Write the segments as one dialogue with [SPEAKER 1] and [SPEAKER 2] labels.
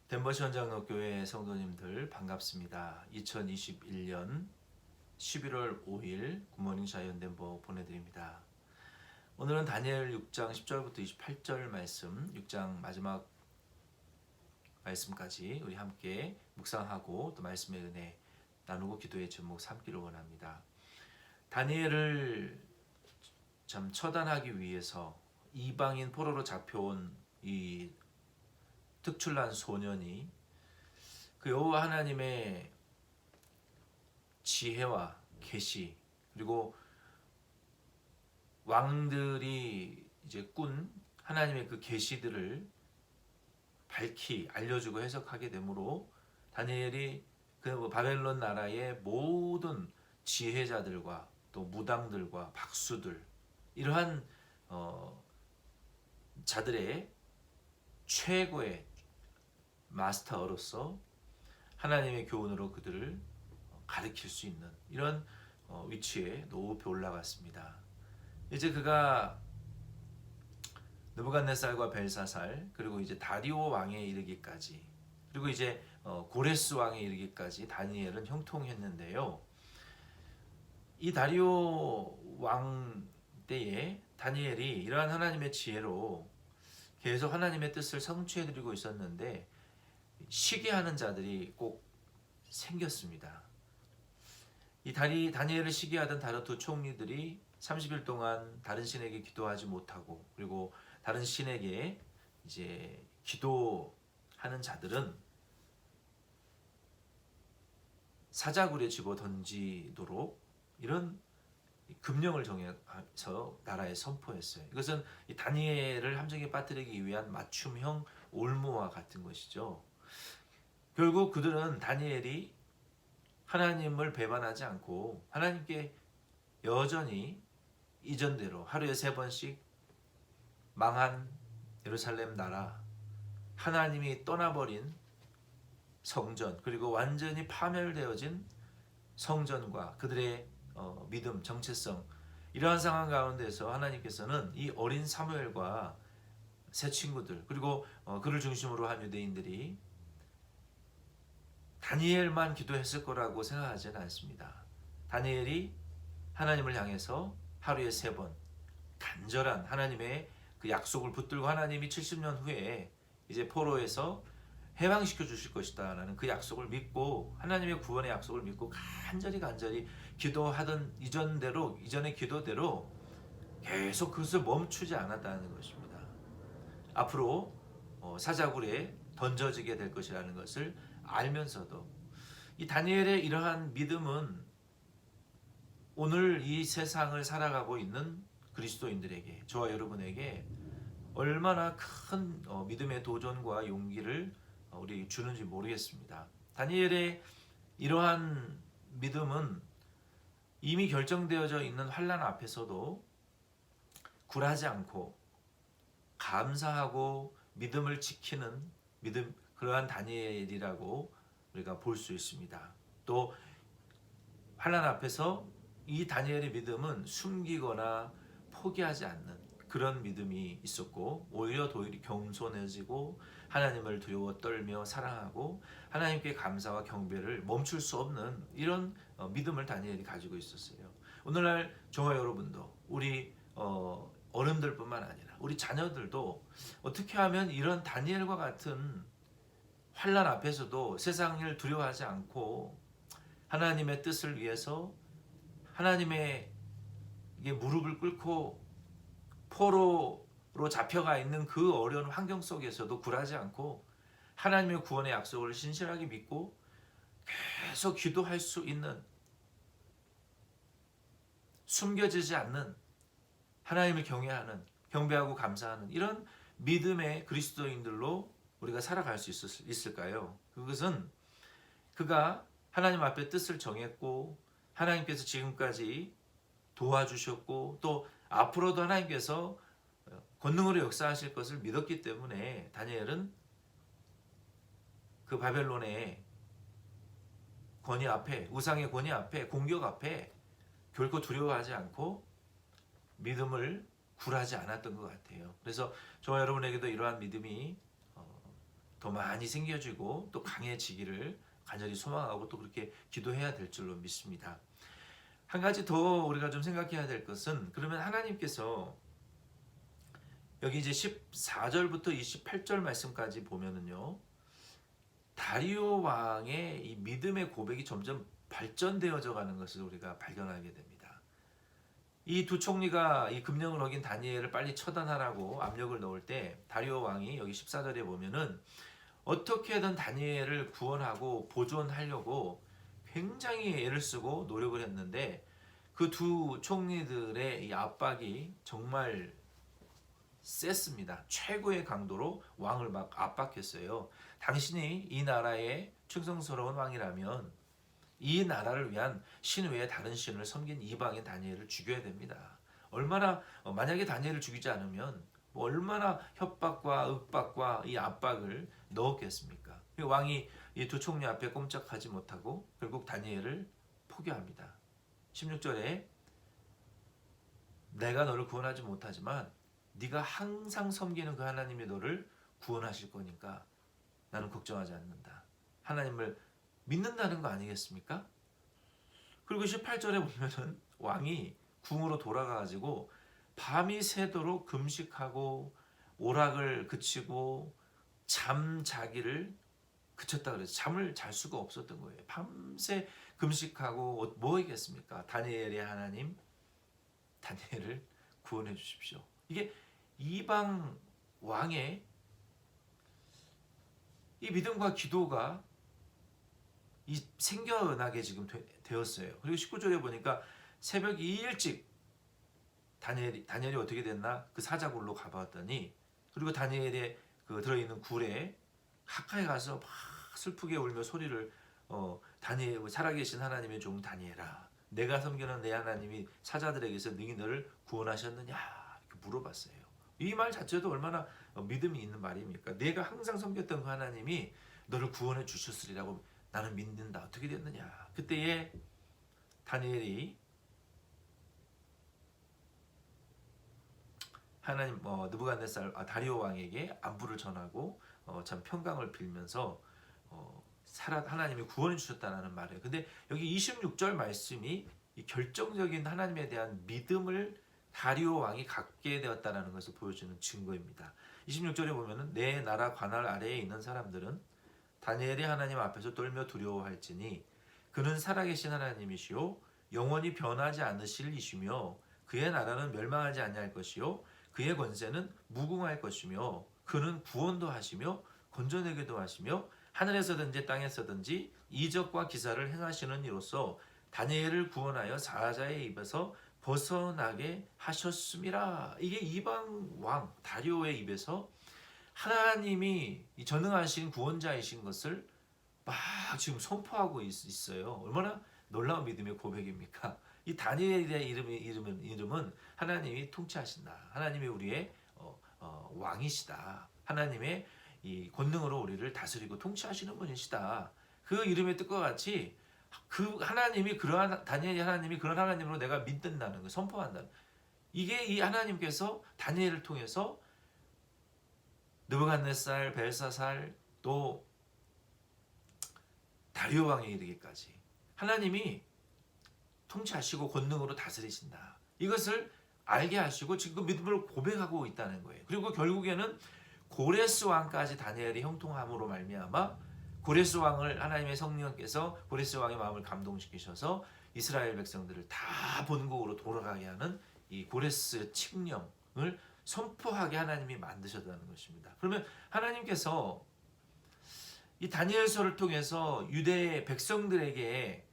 [SPEAKER 1] 덴버 시원장로교회 성도님들 반갑습니다. 2021년 11월 5일 굿모닝 자이언 덴버 보내드립니다. 오늘은 다니엘 6장 10절부터 28절 말씀, 6장 마지막 말씀까지 우리 함께 묵상하고 또 말씀의 은혜 나누고 기도의 제목 삼기를 원합니다. 다니엘을 참 처단하기 위해서 이방인 포로로 잡혀온 이 특출난 소년이 그 여호와 하나님의 지혜와 계시 그리고 왕들이 이제 꾼 하나님의 그 계시들을 밝히 알려주고 해석하게 되므로 다니엘이 그 바벨론 나라의 모든 지혜자들과 또 무당들과 박수들 이러한 자들의 최고의 마스터로서 하나님의 교훈으로 그들을 가르칠 수 있는 이런 위치에 높이 올라갔습니다. 이제 그가 느부갓네살과 벨사살 그리고 이제 다리오 왕에 이르기까지 그리고 이제 고레스 왕에 이르기까지 다니엘은 형통했는데요. 이 다리오 왕 때에 다니엘이 이러한 하나님의 지혜로 계속 하나님의 뜻을 성취해드리고 있었는데 시기하는 자들이 꼭 생겼습니다. 이 다니엘을 시기하던 다른 두 총리들이 30일 동안 다른 신에게 기도하지 못하고 그리고 다른 신에게 이제 기도하는 자들은 사자굴에 집어 던지도록 이런 금령을 정해서 나라에 선포했어요. 이것은 이 다니엘을 함정에 빠뜨리기 위한 맞춤형 올무와 같은 것이죠. 결국 그들은 다니엘이 하나님을 배반하지 않고 하나님께 여전히 이전대로 하루에 3번씩 망한 예루살렘 나라, 하나님이 떠나버린 성전, 그리고 완전히 파멸되어진 성전과 그들의 믿음, 정체성 이러한 상황 가운데서 하나님께서는 이 어린 사무엘과 새 친구들 그리고 그를 중심으로 한 유대인들이 다니엘만 기도했을 거라고 생각하지는 않습니다. 다니엘이 하나님을 향해서 하루에 3번 간절한 하나님의 그 약속을 붙들고 하나님이 70년 후에 이제 포로에서 해방시켜 주실 것이다 라는 그 약속을 믿고 하나님의 구원의 약속을 믿고 간절히 기도하던 이전의 기도대로 계속 그것을 멈추지 않았다는 것입니다. 앞으로 사자굴에 던져지게 될 것이라는 것을 알면서도 이 다니엘의 이러한 믿음은 오늘 이 세상을 살아가고 있는 그리스도인들에게 저와 여러분에게 얼마나 큰 믿음의 도전과 용기를 우리 주는지 모르겠습니다. 다니엘의 이러한 믿음은 이미 결정되어져 있는 환난 앞에서도 굴하지 않고 감사하고 믿음을 지키는 그러한 다니엘이라고 우리가 볼 수 있습니다. 또 환난 앞에서 이 다니엘의 믿음은 숨기거나 포기하지 않는 그런 믿음이 있었고 오히려 겸손해지고 하나님을 두려워 떨며 사랑하고 하나님께 감사와 경배를 멈출 수 없는 이런 믿음을 다니엘이 가지고 있었어요. 오늘날 저와 여러분도 우리 어른들뿐만 아니라 우리 자녀들도 어떻게 하면 이런 다니엘과 같은 환난 앞에서도 세상 일 두려워하지 않고 하나님의 뜻을 위해서 하나님의 무릎을 꿇고 포로로 잡혀가 있는 그 어려운 환경 속에서도 굴하지 않고 하나님의 구원의 약속을 신실하게 믿고 계속 기도할 수 있는 숨겨지지 않는 하나님을 경배하고 감사하는 이런 믿음의 그리스도인들로 우리가 살아갈 수 있을까요? 그것은 그가 하나님 앞에 뜻을 정했고 하나님께서 지금까지 도와주셨고 또 앞으로도 하나님께서 권능으로 역사하실 것을 믿었기 때문에 다니엘은 그 바벨론의 권위 앞에 우상의 권위 앞에 공격 앞에 결코 두려워하지 않고 믿음을 굴하지 않았던 것 같아요. 그래서 저와 여러분에게도 이러한 믿음이 더 많이 생겨지고 또 강해지기를 간절히 소망하고 또 그렇게 기도해야 될 줄로 믿습니다. 한 가지 더 우리가 좀 생각해야 될 것은, 그러면 하나님께서 여기 이제 14절부터 28절 말씀까지 보면은요, 다리오 왕의 이 믿음의 고백이 점점 발전되어져 가는 것을 우리가 발견하게 됩니다. 이 두 총리가 이 금령을 어긴 다니엘을 빨리 처단하라고 압력을 넣을 때 다리오 왕이 여기 14절에 보면은 어떻게든 다니엘을 구원하고 보존하려고 굉장히 애를 쓰고 노력을 했는데, 그 두 총리들의 이 압박이 정말 셌습니다. 최고의 강도로 왕을 막 압박했어요. 당신이 이 나라의 충성스러운 왕이라면 이 나라를 위한 신 외에 다른 신을 섬긴 이방인 다니엘을 죽여야 됩니다. 얼마나 만약에 다니엘을 죽이지 않으면 얼마나 협박과 윽박과 이 압박을 넣었겠습니까? 왕이 이 두 총리 앞에 꼼짝하지 못하고 결국 다니엘을 포기합니다. 16절에 내가 너를 구원하지 못하지만 네가 항상 섬기는 그 하나님이 너를 구원하실 거니까 나는 걱정하지 않는다. 하나님을 믿는다는 거 아니겠습니까? 그리고 18절에 보면은 왕이 궁으로 돌아가가지고 밤이 새도록 금식하고 오락을 그치고 잠자기를 그쳤다 그래서 잠을 잘 수가 없었던 거예요. 밤새 금식하고 뭐이겠습니까? 다니엘의 하나님, 다니엘을 구원해 주십시오. 이게 이방 왕의 이 믿음과 기도가 생겨나게 지금 되었어요. 그리고 19절에 보니까 새벽 일찍 다니엘이 어떻게 됐나 그 사자굴로 가봤더니, 그리고 다니엘의 그 들어있는 굴에 가까이 가서 막 슬프게 울며 소리를 다니엘, 살아계신 하나님의 종 다니엘아, 내가 섬기는 내 하나님이 사자들에게서 능히 너를 구원하셨느냐 이렇게 물어봤어요. 이 말 자체도 얼마나 믿음이 있는 말입니까? 내가 항상 섬겼던 그 하나님이 너를 구원해 주셨으리라고 나는 믿는다. 어떻게 됐느냐? 그때에 다니엘이 하나님 느부갓네살 다리오 왕에게 안부를 전하고 참 평강을 빌면서 하나님이 구원해 주셨다는 말이에요. 근데 여기 26절 말씀이 이 결정적인 하나님에 대한 믿음을 다리오 왕이 갖게 되었다는 것을 보여주는 증거입니다. 26절에 보면은 내 나라 관할 아래에 있는 사람들은 다니엘이 하나님 앞에서 떨며 두려워할지니 그는 살아계신 하나님이시요 영원히 변하지 않으실 이시며 그의 나라는 멸망하지 아니할 것이요 그의 권세는 무궁할 것이며 그는 구원도 하시며 건져내기도 하시며 하늘에서든지 땅에서든지 이적과 기사를 행하시는 이로써 다니엘을 구원하여 사자의 입에서 벗어나게 하셨음이라. 이게 이방 왕 다리오의 입에서 하나님이 전능하신 구원자이신 것을 막 지금 선포하고 있어요. 얼마나 놀라운 믿음의 고백입니까? 이 다니엘의 이름은 하나님이 통치하신다. 하나님이 우리의 왕이시다. 하나님의 이 권능으로 우리를 다스리고 통치하시는 분이시다. 그 이름의 뜻과 같이 그 하나님이 그러한 다니엘의 하나님이 그런 하나님으로 내가 믿는다는 거 선포한다는. 이게 이 하나님께서 다니엘을 통해서 느부갓네살, 벨사살 또 다리오 왕에 이르기까지 하나님이 통치하시고 권능으로 다스리신다. 이것을 알게 하시고 지금 믿음을 고백하고 있다는 거예요. 그리고 결국에는 고레스 왕까지 다니엘이 형통함으로 말미암아 고레스 왕을 하나님의 성령께서 고레스 왕의 마음을 감동시키셔서 이스라엘 백성들을 다 본국으로 돌아가게 하는 이 고레스 칙령을 선포하게 하나님이 만드셨다는 것입니다. 그러면 하나님께서 이 다니엘서를 통해서 유대 백성들에게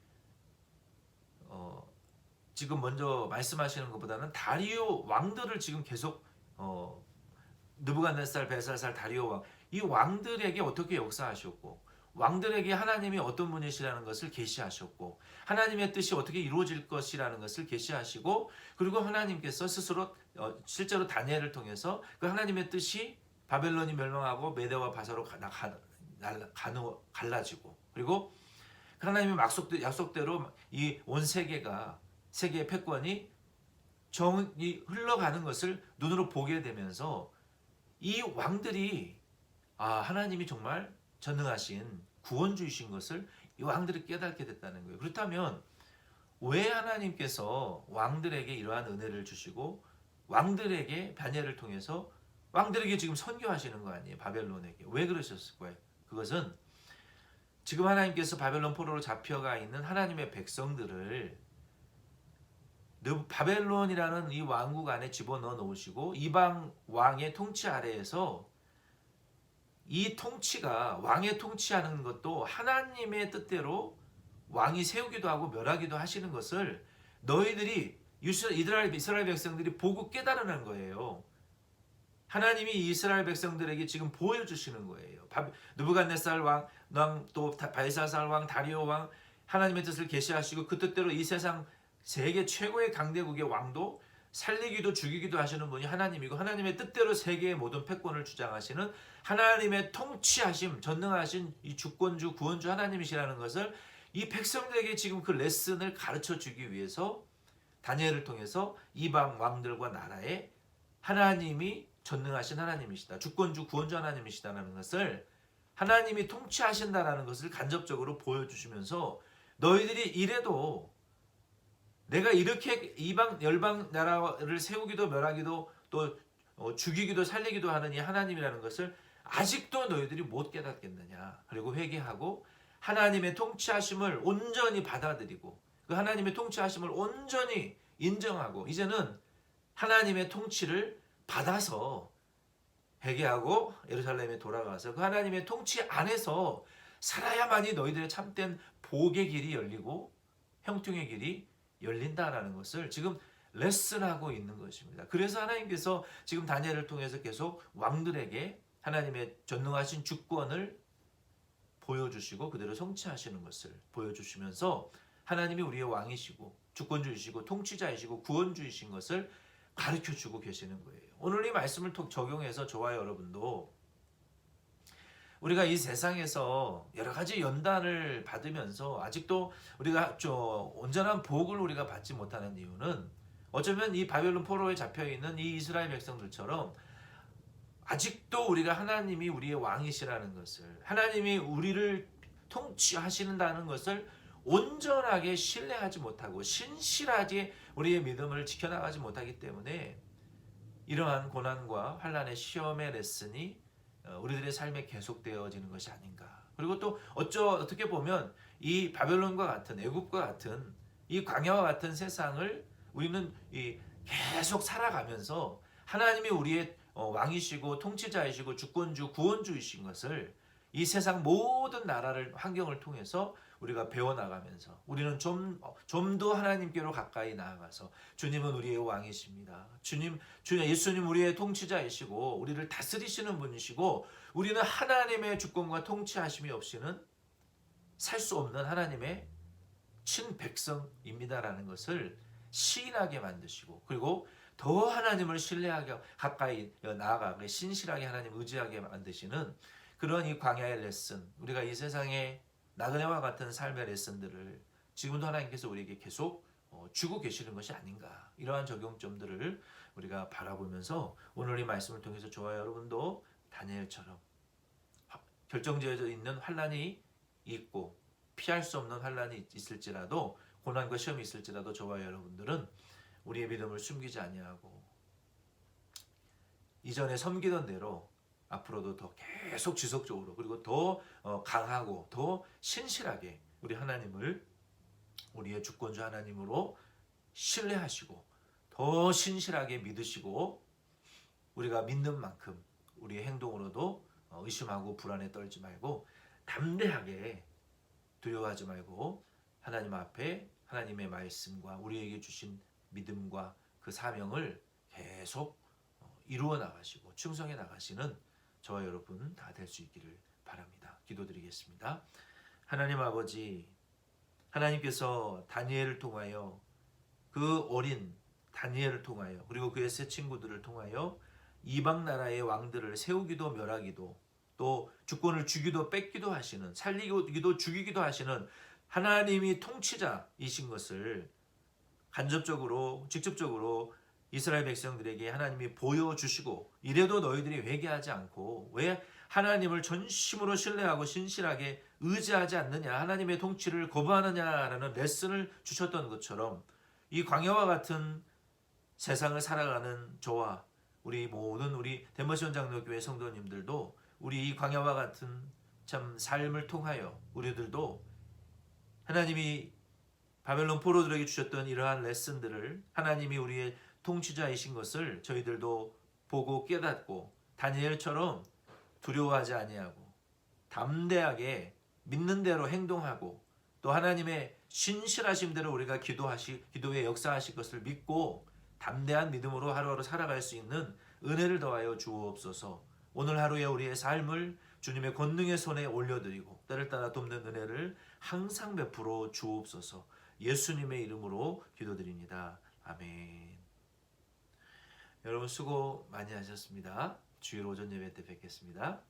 [SPEAKER 1] 지금 먼저 말씀하시는 것보다는 다리오 왕들을 지금 계속 느부갓네살, 벨사살, 다리오 왕, 이 왕들에게 어떻게 역사하셨고 왕들에게 하나님이 어떤 분이시라는 것을 계시하셨고 하나님의 뜻이 어떻게 이루어질 것이라는 것을 계시하시고 그리고 하나님께서 스스로 실제로 다니엘을 통해서 그 하나님의 뜻이 바벨론이 멸망하고 메대와 바사로 갈라지고 그리고 하나님의 약속대로 이 온 세계의 패권이 흘러가는 것을 눈으로 보게 되면서 이 왕들이 하나님이 정말 전능하신 구원주이신 것을 이 왕들이 깨닫게 됐다는 거예요. 그렇다면 왜 하나님께서 왕들에게 이러한 은혜를 주시고 왕들에게 다니엘을 통해서 왕들에게 지금 선교하시는 거 아니에요? 바벨론에게. 왜 그러셨을 거예요? 그것은 지금 하나님께서 바벨론 포로로 잡혀가 있는 하나님의 백성들을 바벨론이라는 이 왕국 안에 집어넣어 놓으시고 이방 왕의 통치 아래에서 이 통치가 왕의 통치하는 것도 하나님의 뜻대로 왕이 세우기도 하고 멸하기도 하시는 것을 너희들이 이스라엘 백성들이 보고 깨달으는 거예요. 하나님이 이스라엘 백성들에게 지금 보여주시는 거예요. 느부갓네살 왕, 또 발사살 왕, 다리오 왕, 하나님의 뜻을 계시하시고 그 뜻대로 이 세상 세계 최고의 강대국의 왕도 살리기도 죽이기도 하시는 분이 하나님이고 하나님의 뜻대로 세계의 모든 패권을 주장하시는 하나님의 통치하심, 전능하신 이 주권주, 구원주 하나님이시라는 것을 이 백성들에게 지금 그 레슨을 가르쳐 주기 위해서 다니엘을 통해서 이방 왕들과 나라에 하나님이 전능하신 하나님이시다. 주권주, 구원주 하나님이시다라는 것을 하나님이 통치하신다라는 것을 간접적으로 보여주시면서 너희들이 이래도 내가 이렇게 이방 열방 나라를 세우기도 멸하기도 또 죽이기도 살리기도 하는 이 하나님이라는 것을 아직도 너희들이 못 깨닫겠느냐. 그리고 회개하고 하나님의 통치하심을 온전히 받아들이고 그 하나님의 통치하심을 온전히 인정하고 이제는 하나님의 통치를 받아서 회개하고 예루살렘에 돌아가서 그 하나님의 통치 안에서 살아야만이 너희들의 참된 복의 길이 열리고 형통의 길이 열린다라는 것을 지금 레슨하고 있는 것입니다. 그래서 하나님께서 지금 다니엘을 통해서 계속 왕들에게 하나님의 전능하신 주권을 보여주시고 그대로 성취하시는 것을 보여주시면서 하나님이 우리의 왕이시고 주권주이시고 통치자이시고 구원주이신 것을 가르쳐주고 계시는 거예요. 오늘 이 말씀을 적용해서 저와 여러분도 우리가 이 세상에서 여러 가지 연단을 받으면서 아직도 우리가 온전한 복을 우리가 받지 못하는 이유는 어쩌면 이 바벨론 포로에 잡혀있는 이 이스라엘 백성들처럼 아직도 우리가 하나님이 우리의 왕이시라는 것을 하나님이 우리를 통치하신다는 것을 온전하게 신뢰하지 못하고 신실하게 우리의 믿음을 지켜나가지 못하기 때문에 이러한 고난과 환난의 시험의 레슨이 우리들의 삶에 계속되어지는 것이 아닌가. 그리고 또 어떻게 보면 이 바벨론과 같은 애굽과 같은 이 광야와 같은 세상을 우리는 계속 살아가면서 하나님이 우리의 왕이시고 통치자이시고 주권주 구원주이신 것을 이 세상 모든 나라를 환경을 통해서 우리가 배워나가면서 우리는 좀 더 하나님께로 가까이 나아가서 주님은 우리의 왕이십니다. 예수님 우리의 통치자이시고 우리를 다스리시는 분이시고 우리는 하나님의 주권과 통치하심이 없이는 살 수 없는 하나님의 친백성입니다라는 것을 시인하게 만드시고 그리고 더 하나님을 신뢰하게 가까이 나아가게 신실하게 하나님 의지하게 만드시는 그런 이 광야의 레슨 우리가 이 세상에 나그네와 같은 삶의 레슨들을 지금도 하나님께서 우리에게 계속 주고 계시는 것이 아닌가 이러한 적용점들을 우리가 바라보면서 오늘 이 말씀을 통해서 저와 여러분도 다니엘처럼 결정지어져 있는 환난이 있고 피할 수 없는 환난이 있을지라도 고난과 시험이 있을지라도 저와 여러분들은 우리의 믿음을 숨기지 아니하고 이전에 섬기던 대로 앞으로도 더 계속 지속적으로 그리고 더 강하고 더 신실하게 우리 하나님을 우리의 주권주 하나님으로 신뢰하시고 더 신실하게 믿으시고 우리가 믿는 만큼 우리의 행동으로도 의심하고 불안에 떨지 말고 담대하게 두려워하지 말고 하나님 앞에 하나님의 말씀과 우리에게 주신 믿음과 그 사명을 계속 이루어 나가시고 충성해 나가시는 저와 여러분 다 될 수 있기를 바랍니다. 기도드리겠습니다. 하나님 아버지, 하나님께서 다니엘을 통하여 그 어린 다니엘을 통하여 그리고 그의 세 친구들을 통하여 이방 나라의 왕들을 세우기도 멸하기도 또 주권을 주기도 뺏기도 하시는 살리기도 죽이기도 하시는 하나님이 통치자이신 것을 간접적으로 직접적으로 이스라엘 백성들에게 하나님이 보여주시고 이래도 너희들이 회개하지 않고 왜 하나님을 전심으로 신뢰하고 신실하게 의지하지 않느냐, 하나님의 통치를 거부하느냐라는 레슨을 주셨던 것처럼 이 광야와 같은 세상을 살아가는 저와 우리 모든 우리 데모시온 장로교회 성도님들도 우리 이 광야와 같은 참 삶을 통하여 우리들도 하나님이 바벨론 포로들에게 주셨던 이러한 레슨들을 하나님이 우리의 통치자이신 것을 저희들도 보고 깨닫고 다니엘처럼 두려워하지 아니하고 담대하게 믿는 대로 행동하고 또 하나님의 신실하심대로 우리가 기도에 역사하실 것을 믿고 담대한 믿음으로 하루하루 살아갈 수 있는 은혜를 더하여 주옵소서. 오늘 하루의 우리의 삶을 주님의 권능의 손에 올려드리고 때를 따라 돕는 은혜를 항상 베풀어 주옵소서. 예수님의 이름으로 기도드립니다. 아멘. 여러분 수고 많이 하셨습니다. 주일 오전 예배 때 뵙겠습니다.